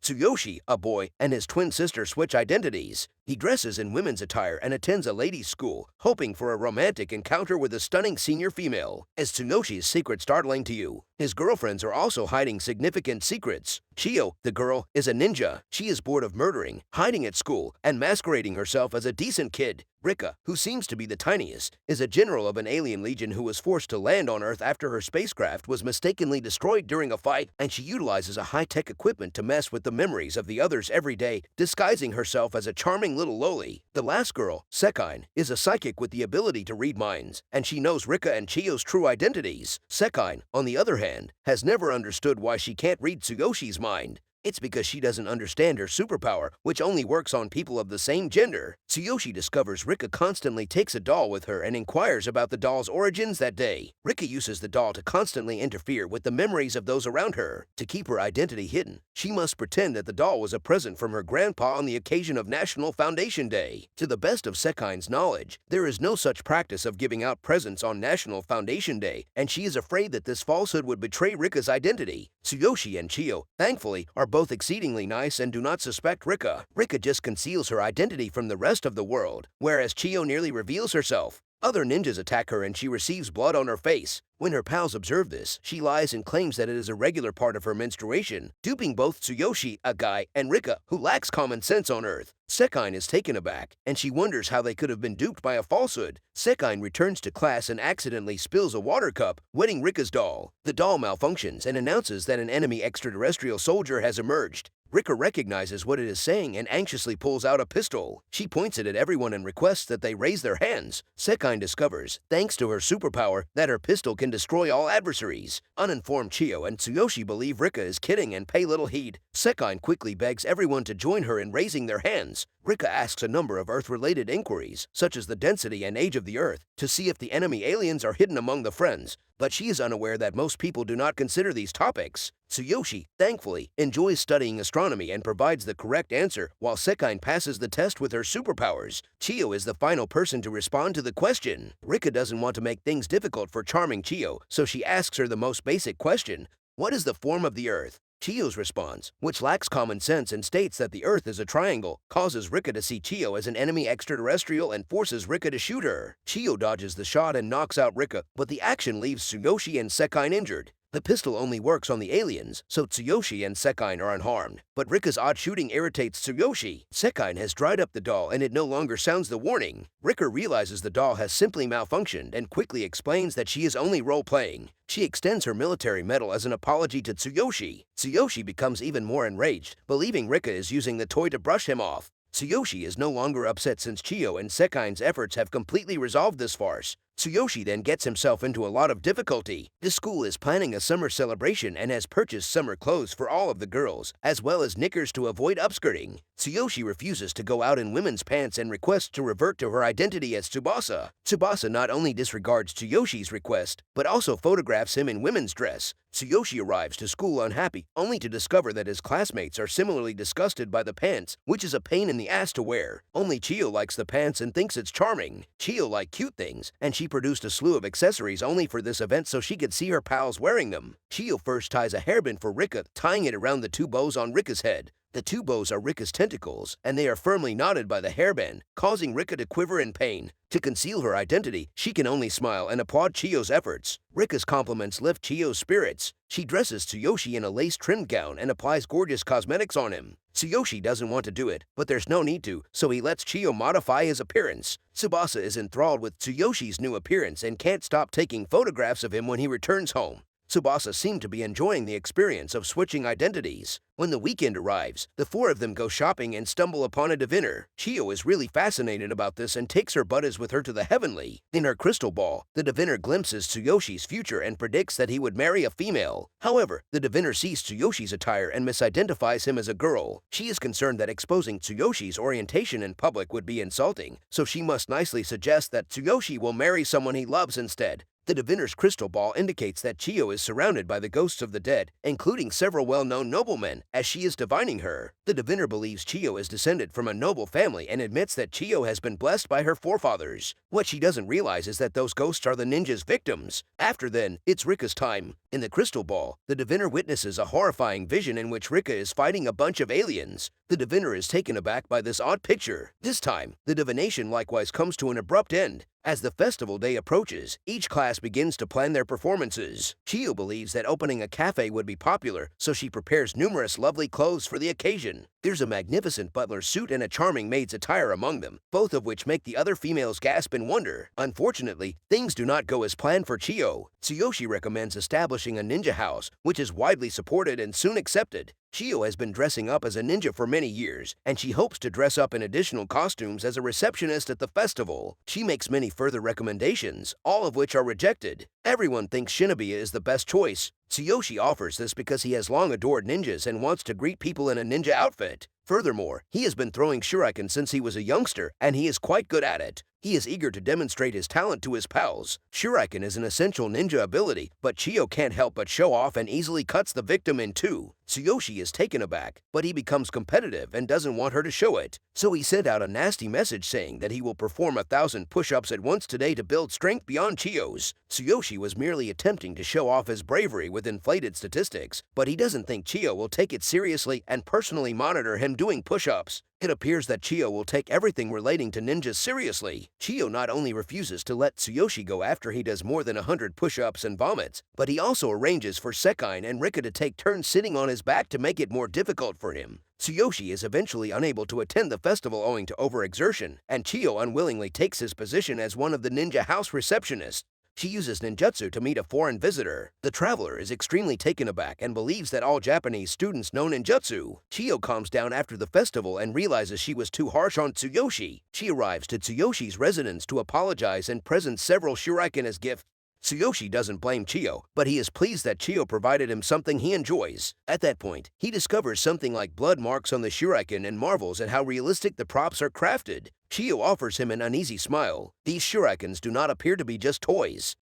Tsuyoshi, a boy, and his twin sister switch identities. He dresses in women's attire and attends a ladies' school, hoping for a romantic encounter with a stunning senior female. Is Tsunoshi's secret startling to you? His girlfriends are also hiding significant secrets. Chiyo, the girl, is a ninja. She is bored of murdering, hiding at school, and masquerading herself as a decent kid. Rika, who seems to be the tiniest, is a general of an alien legion who was forced to land on Earth after her spacecraft was mistakenly destroyed during a fight, and she utilizes a high-tech equipment to mess with the memories of the others every day, disguising herself as a charming little loli. The last girl, Sekine, is a psychic with the ability to read minds, and she knows Rika and Chiyo's true identities. Sekine, on the other hand, has never understood why she can't read Tsuyoshi's mind. It's because she doesn't understand her superpower, which only works on people of the same gender. Tsuyoshi discovers Rika constantly takes a doll with her and inquires about the doll's origins that day. Rika uses the doll to constantly interfere with the memories of those around her. To keep her identity hidden, she must pretend that the doll was a present from her grandpa on the occasion of National Foundation Day. To the best of Sekine's knowledge, there is no such practice of giving out presents on National Foundation Day, and she is afraid that this falsehood would betray Rika's identity. Tsuyoshi and Chiyo, thankfully, are both exceedingly nice and do not suspect Rika. Rika just conceals her identity from the rest of the world, whereas Chiyo nearly reveals herself. Other ninjas attack her and she receives blood on her face. When her pals observe this, she lies and claims that it is a regular part of her menstruation, duping both Tsuyoshi, a guy, and Rika, who lacks common sense on Earth. Sekine is taken aback, and she wonders how they could have been duped by a falsehood. Sekine returns to class and accidentally spills a water cup, wetting Rika's doll. The doll malfunctions and announces that an enemy extraterrestrial soldier has emerged. Rika recognizes what it is saying and anxiously pulls out a pistol. She points it at everyone and requests that they raise their hands. Sekine discovers, thanks to her superpower, that her pistol can destroy all adversaries. Uninformed Chiyo and Tsuyoshi believe Rika is kidding and pay little heed. Sekine quickly begs everyone to join her in raising their hands. Rika asks a number of Earth-related inquiries, such as the density and age of the Earth, to see if the enemy aliens are hidden among the friends, but she is unaware that most people do not consider these topics. Tsuyoshi, thankfully, enjoys studying astronomy and provides the correct answer, while Sekine passes the test with her superpowers. Chiyo is the final person to respond to the question. Rika doesn't want to make things difficult for charming Chiyo, so she asks her the most basic question: what is the form of the Earth? Chiyo's response, which lacks common sense and states that the Earth is a triangle, causes Rika to see Chiyo as an enemy extraterrestrial and forces Rika to shoot her. Chiyo dodges the shot and knocks out Rika, but the action leaves Tsuyoshi and Sekine injured. The pistol only works on the aliens, so Tsuyoshi and Sekine are unharmed. But Rika's odd shooting irritates Tsuyoshi. Sekine has dried up the doll and it no longer sounds the warning. Rika realizes the doll has simply malfunctioned and quickly explains that she is only role-playing. She extends her military medal as an apology to Tsuyoshi. Tsuyoshi becomes even more enraged, believing Rika is using the toy to brush him off. Tsuyoshi is no longer upset since Chiyo and Sekine's efforts have completely resolved this farce. Tsuyoshi then gets himself into a lot of difficulty. The school is planning a summer celebration and has purchased summer clothes for all of the girls, as well as knickers to avoid upskirting. Tsuyoshi refuses to go out in women's pants and requests to revert to her identity as Tsubasa. Tsubasa not only disregards Tsuyoshi's request, but also photographs him in women's dress. Tsuyoshi arrives to school unhappy, only to discover that his classmates are similarly disgusted by the pants, which is a pain in the ass to wear. Only Chiyo likes the pants and thinks it's charming. Chiyo likes cute things, and she produced a slew of accessories only for this event so she could see her pals wearing them. Chiyo first ties a hairband for Rika, tying it around the two bows on Rika's head. The two bows are Rika's tentacles, and they are firmly knotted by the hairband, causing Rika to quiver in pain. To conceal her identity, she can only smile and applaud Chiyo's efforts. Rika's compliments lift Chiyo's spirits. She dresses Tsuyoshi in a lace-trimmed gown and applies gorgeous cosmetics on him. Tsuyoshi doesn't want to do it, but there's no need to, so he lets Chiyo modify his appearance. Tsubasa is enthralled with Tsuyoshi's new appearance and can't stop taking photographs of him when he returns home. Tsubasa seemed to be enjoying the experience of switching identities. When the weekend arrives, the four of them go shopping and stumble upon a diviner. Chiyo is really fascinated about this and takes her buddies with her to the heavenly. In her crystal ball, the diviner glimpses Tsuyoshi's future and predicts that he would marry a female. However, the diviner sees Tsuyoshi's attire and misidentifies him as a girl. She is concerned that exposing Tsuyoshi's orientation in public would be insulting, so she must nicely suggest that Tsuyoshi will marry someone he loves instead. The diviner's crystal ball indicates that Chiyo is surrounded by the ghosts of the dead, including several well-known noblemen, as she is divining her. The diviner believes Chiyo is descended from a noble family and admits that Chiyo has been blessed by her forefathers. What she doesn't realize is that those ghosts are the ninja's victims. After then, it's Rika's time. In the crystal ball, the diviner witnesses a horrifying vision in which Rika is fighting a bunch of aliens. The diviner is taken aback by this odd picture. This time, the divination likewise comes to an abrupt end. As the festival day approaches, each class begins to plan their performances. Chiyo believes that opening a cafe would be popular, so she prepares numerous lovely clothes for the occasion. There's a magnificent butler suit and a charming maid's attire among them, both of which make the other females gasp in wonder. Unfortunately, things do not go as planned for Chiyo. Tsuyoshi recommends establishing a ninja house, which is widely supported and soon accepted. Chiyo has been dressing up as a ninja for many years, and she hopes to dress up in additional costumes as a receptionist at the festival. She makes many further recommendations, all of which are rejected. Everyone thinks Shinobiya is the best choice. Tsuyoshi offers this because he has long adored ninjas and wants to greet people in a ninja outfit. Furthermore, he has been throwing shuriken since he was a youngster, and he is quite good at it. He is eager to demonstrate his talent to his pals. Shuriken is an essential ninja ability, but Chiyo can't help but show off and easily cuts the victim in two. Tsuyoshi is taken aback, but he becomes competitive and doesn't want her to show it. So he sent out a nasty message saying that he will perform 1,000 push-ups at once today to build strength beyond Chiyo's. Tsuyoshi was merely attempting to show off his bravery with inflated statistics, but he doesn't think Chiyo will take it seriously and personally monitor him doing push-ups. It appears that Chiyo will take everything relating to ninjas seriously. Chiyo not only refuses to let Tsuyoshi go after he does more than 100 push-ups and vomits, but he also arranges for Sekine and Rika to take turns sitting on his back to make it more difficult for him. Tsuyoshi is eventually unable to attend the festival owing to overexertion, and Chiyo unwillingly takes his position as one of the ninja house receptionists. She uses ninjutsu to meet a foreign visitor. The traveler is extremely taken aback and believes that all Japanese students know ninjutsu. Chiyo calms down after the festival and realizes she was too harsh on Tsuyoshi. She arrives to Tsuyoshi's residence to apologize and presents several shuriken as gifts. Tsuyoshi doesn't blame Chiyo, but he is pleased that Chiyo provided him something he enjoys. At that point, he discovers something like blood marks on the shuriken and marvels at how realistic the props are crafted. Chiyo offers him an uneasy smile. These shurikens do not appear to be just toys.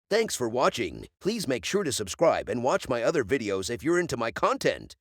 Thanks for watching. Please make sure to subscribe and watch my other videos if you're into my content.